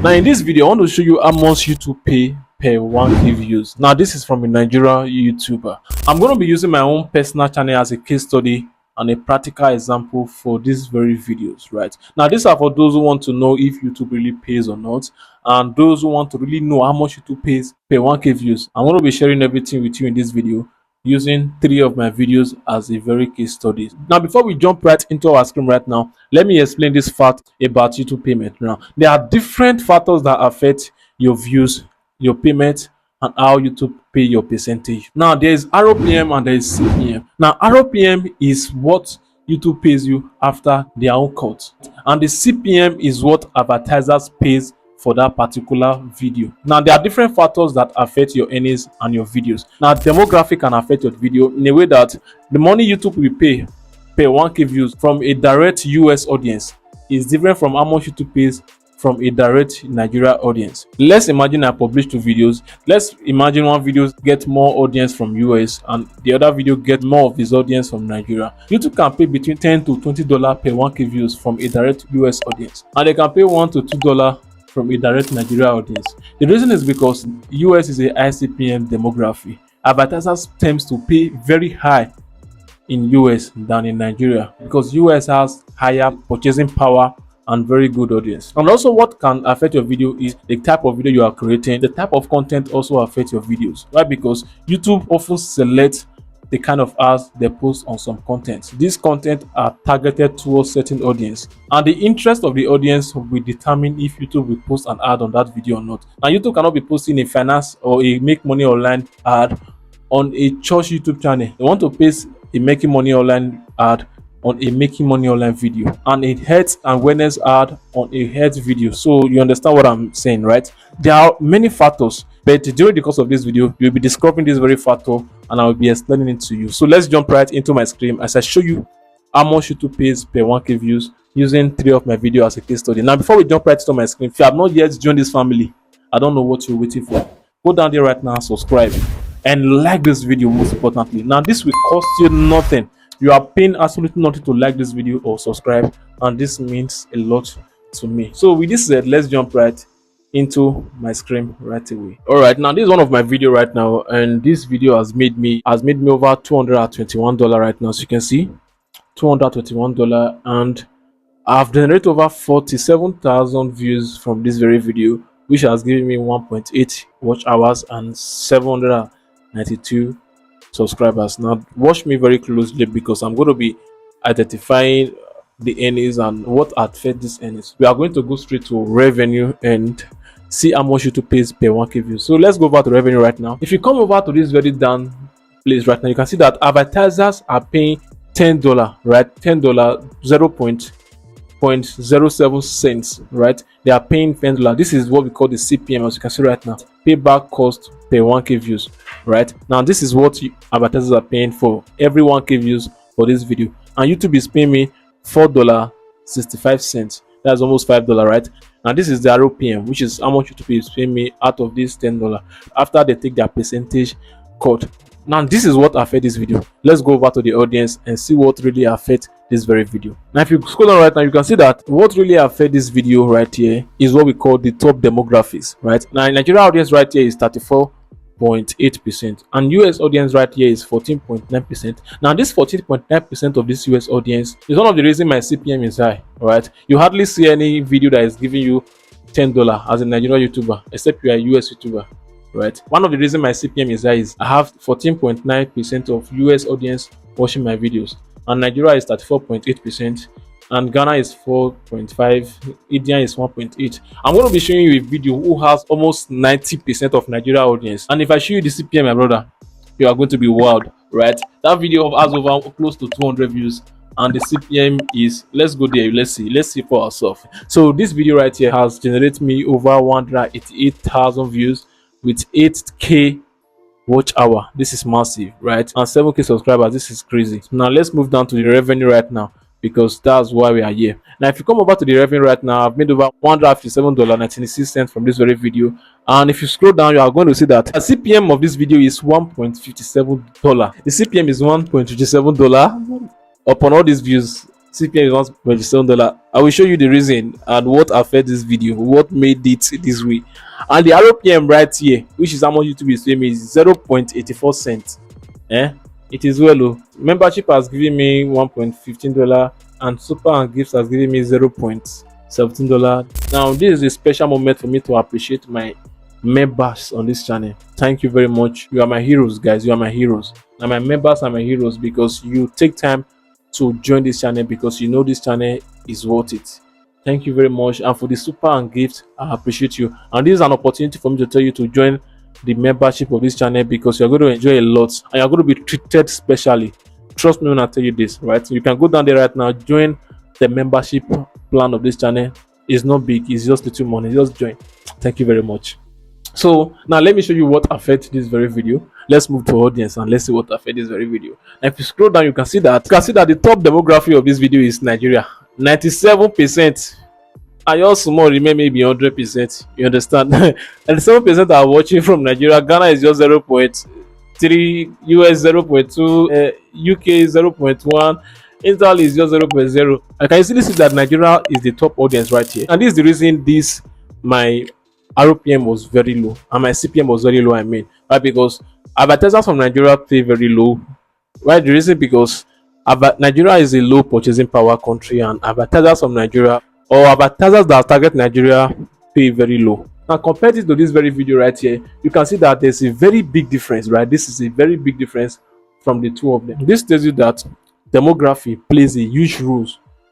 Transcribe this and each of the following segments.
Now in this video, I want to show you how much YouTube pay per 1K views. Now this is from a Nigerian YouTuber. I'm going to be using my own personal channel as a case study and a practical example for these very videos, right? Now these are for those who want to know if YouTube really pays or not, and those who want to really know how much YouTube pays per 1K views. I'm going to be sharing everything with you in this video, using 3 of my videos as a very case study. Now before we jump right into our screen right now, let me explain this fact about YouTube payment. Now there are different factors that affect your views, your payment, and how YouTube pay your percentage. Now there is RPM and there is CPM. Now RPM is what YouTube pays you after their own cut, and the CPM is what advertisers pays for that particular video. Now there are different factors that affect your earnings and your videos. Now demographic can affect your video in a way that the money YouTube will pay per 1K views from a direct US audience is different from how much YouTube pays from a direct Nigeria audience. Let's imagine I publish 2 videos. Let's imagine one video get more audience from US and the other video get more of his audience from Nigeria. YouTube can pay between $10 to $20 per 1K views from a direct US audience, and they can pay $1 to $2 from a direct Nigeria audience. The reason is because US is a high CPM demography. Advertisers tends to pay very high in US than in Nigeria because US has higher purchasing power and very good audience. And also what can affect your video is the type of video you are creating. The type of content also affects your videos. Why? Because YouTube often selects the kind of ads they post on some content. These content are targeted towards certain audience, and the interest of the audience will determine if YouTube will post an ad on that video or not. Now YouTube cannot be posting a finance or a make money online ad on a church YouTube channel. They want to paste a making money online ad on a making money online video, and a health and wellness ad on a health video. So you understand what I'm saying, right? There are many factors, but during the course of this video you'll be discovering this very factor and I will be explaining it to you. So let's jump right into my screen as I show you how much YouTube pays per 1K views using 3 of my videos as a case study. Now before we jump right into my screen, if you have not yet joined this family, I don't know what you're waiting for. Go down there right now, subscribe and like this video. Most importantly, now this will cost you nothing. You are paying absolutely nothing to like this video or subscribe, and this means a lot to me. So with this said, let's jump right into my screen right away. All right, now this is one of my video right now, and this video has made me over $221 right now. So you can see $221, and I've generated over 47,000 views from this very video, which has given me 1.8 watch hours and 792 subscribers. Now watch me very closely because I'm going to be identifying the earnings and what affect these earnings. We are going to go straight to revenue and see how much YouTube pays per 1K view. So let's go over to revenue right now. If you come over to this very down place right now, you can see that advertisers are paying $10, right? $10, 0.07 cents, right? They are paying $10. This is what we call the CPM, as you can see right now, payback cost per 1K views, right? Now this is what advertisers are paying for every 1K views for this video, and YouTube is paying me $4.65. That's almost $5, right? Now this is the RPM, which is how much YouTube is paying me out of this $10 after they take their percentage cut. Now this is what affect this video. Let's go over to the audience and see what really affect this very video. Now if you scroll down right now, you can see that what really affect this video right here is what we call the top demographics, right? Now Nigeria audience right here is 34.8%, and US audience right here is 14.9%. Now this 14.9% of this US audience is one of the reasons my CPM is high, right? You hardly see any video that is giving you $10 as a Nigerian YouTuber, except you are a US YouTuber, right? One of the reasons my CPM is high is I have 14.9% of US audience watching my videos, and Nigeria is 34.8%, and Ghana is 4.5, India is 1.8. I'm going to be showing you a video who has almost 90% of Nigeria audience, and if I show you the CPM, my brother, you are going to be wild, right? That video has over close to 200 views, and the CPM is, let's go there, let's see for ourselves. So this video right here has generated me over 188,000 views with 8K watch hour. This is massive, right? And 7K subscribers. This is crazy. Now let's move down to the revenue right now, because that's why we are here. Now if you come over to the revenue right now, I've made over $157.96 from this very video, and if you scroll down, you are going to see that the CPM of this video is $1.57. The CPM is $1.57 upon all these views. CPM is $1.7. I will show you the reason and what affect this video, what made it this way. And the RPM right here, which is how much YouTube is paying me, is 0.84 cents. It is well. Oh. Membership has given me $1.15, and super and gifts has given me $0.17. Now this is a special moment for me to appreciate my members on this channel. Thank you very much. You are my heroes, guys. You are my heroes, and my members are my heroes because you take time to join this channel, because you know this channel is worth it. Thank you very much. And for the super and gift, I appreciate you. And this is an opportunity for me to tell you to join the membership of this channel, because you're going to enjoy a lot and you're going to be treated specially. Trust me when I tell you this, right? You can go down there right now, join the membership plan of this channel. It's not big, it's just little money. Just join. Thank you very much. So now let me show you what affect this very video. Let's move to audience and let's see what affect this very video. And if you scroll down, you can see that the top demography of this video is Nigeria. 97%. And your small remain maybe 100%. You understand? And 7% are watching from Nigeria. Ghana is just 0.3, US 0.2, UK 0.1. Italy is just 0.0. I can easily see that Nigeria is the top audience right here. And this is the reason my RPM was very low and my CPM was very low. I mean, right? Because advertisers from Nigeria pay very low. Right? The reason because Nigeria is a low purchasing power country, and advertisers from Nigeria or advertisers that target Nigeria pay very low. Now compared to this very video right here, you can see that there's a very big difference, right? This is a very big difference from the two of them. This tells you that demography plays a huge role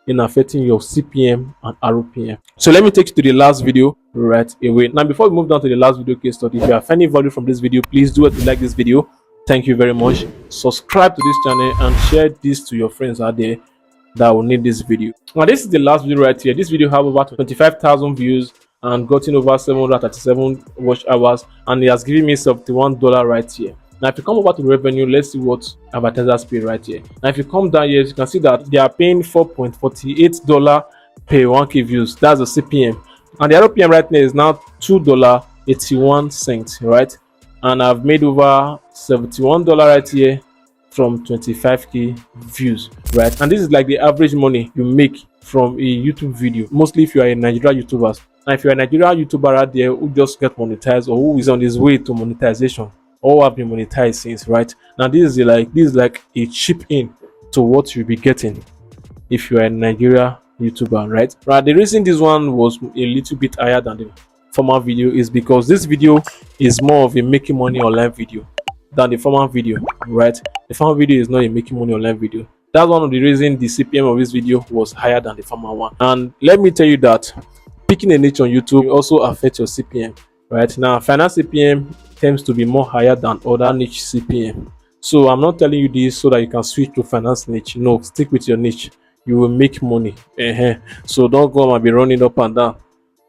in affecting your CPM and RPM. So let me take you to the last video right away. Now before we move down to the last video case study, if you are finding value from this video, please do it to like this video. Thank you very much. Subscribe to this channel and share this to your friends out there that will need this video. Now this is the last video right here. This video have over 25,000 views and gotten over 737 watch hours, and it has given me $71 right here. Now if you come over to revenue, let's see what advertisers pay right here. Now if you come down here, you can see that they are paying $4.48 per 1k views. That's the CPM, and the RPM right now is now $2.81, right? And I've made over $71 right here from 25k views, right? And this is like the average money you make from a YouTube video, mostly if you are a Nigerian YouTuber. And if you're a Nigerian YouTuber out there who just get monetized or who is on his way to monetization or have been monetized since, right? Now this is like a chip in to what you'll be getting if you're a Nigerian YouTuber, right? Right. The reason this one was a little bit higher than the former video is because this video is more of a making money online video than the former video, right? The former video is not a making money online video. That's one of the reasons the CPM of this video was higher than the former one. And let me tell you that picking a niche on YouTube also affects your CPM, right? Now finance CPM tends to be more higher than other niche CPM. So I'm not telling you this so that you can switch to finance niche. No, stick with your niche. You will make money. So don't go and be running up and down,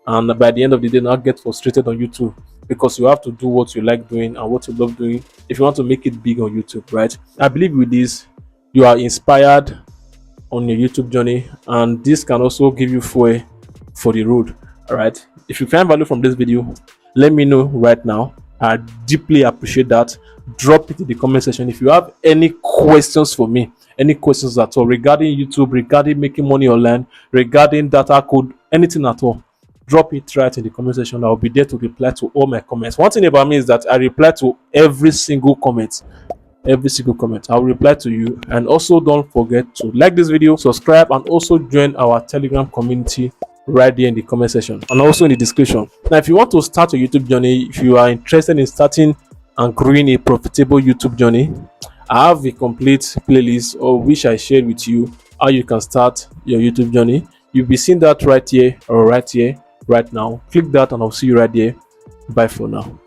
and by the end of the day not get frustrated on YouTube, because you have to do what you like doing and what you love doing if you want to make it big on YouTube, right? I believe with this you are inspired on your YouTube journey, and this can also give you fuel for the road. All right, if you find value from this video, let me know right now. I deeply appreciate that. Drop it in the comment section. If you have any questions for me, any questions at all regarding YouTube, regarding making money online, regarding data code, anything at all, drop it right in the comment section. I'll be there to reply to all my comments. One thing about me is that I reply to every single comment. I'll reply to you. And also don't forget to like this video, subscribe, and also join our Telegram community right there in the comment section and also in the description. Now if you want to start your YouTube journey, if you are interested in starting and growing a profitable YouTube journey, I have a complete playlist of which I shared with you how you can start your YouTube journey. You'll be seeing that right here or right here right now. Click that and I'll see you right there. Bye for now.